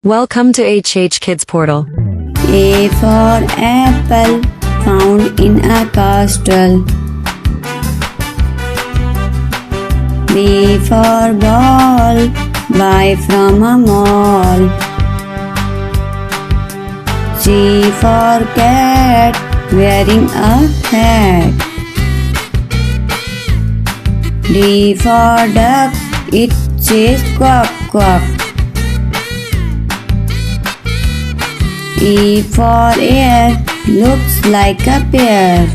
Welcome to HHkidsportal. A for apple, found in a castle. B for ball, buy from a mall. C for cat, wearing a hat. D for duck, it says quack quack. E for air, looks like a pear.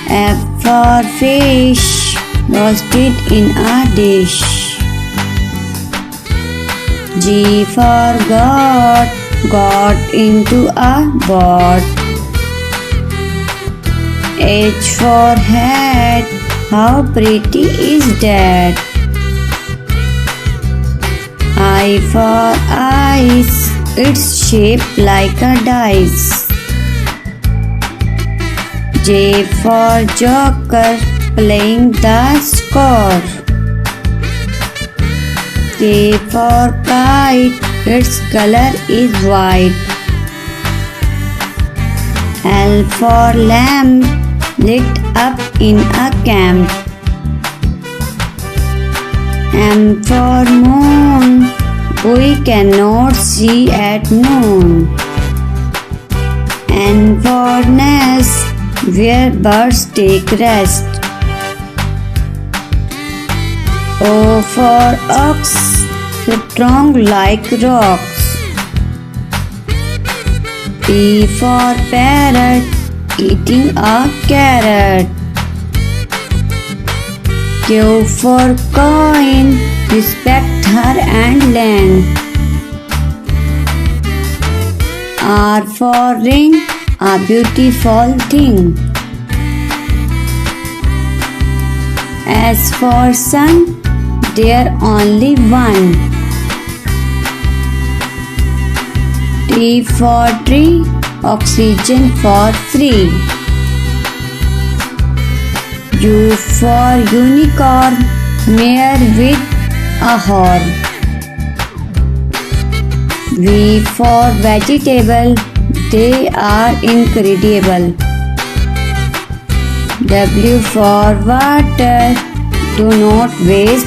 F for fish, roasted in a dish. G for God, got into a boat. H for hat, how pretty is that? I for ice, it's shaped like a dice. J for joker, playing the score. K for kite, its color is white. L for lamp, lit up in a camp. M for moon, we cannot see at noon. N for nest, where birds take rest. O for ox, strong like rocks. P for parrot, eating a carrot. Q for coin, respect her and land. R for ring, a beautiful thing. S for sun, there only one. T for tree, oxygen for free. U for unicorn, mare with a horn. V for vegetable, they are incredible. W for water, do not waste,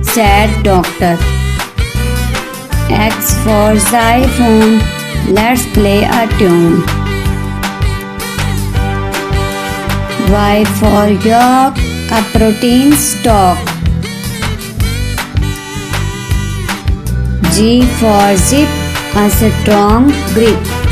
said doctor. X for xylophone, let's play a tune. Y for yolk, a protein stock. G for zip, a strong grip.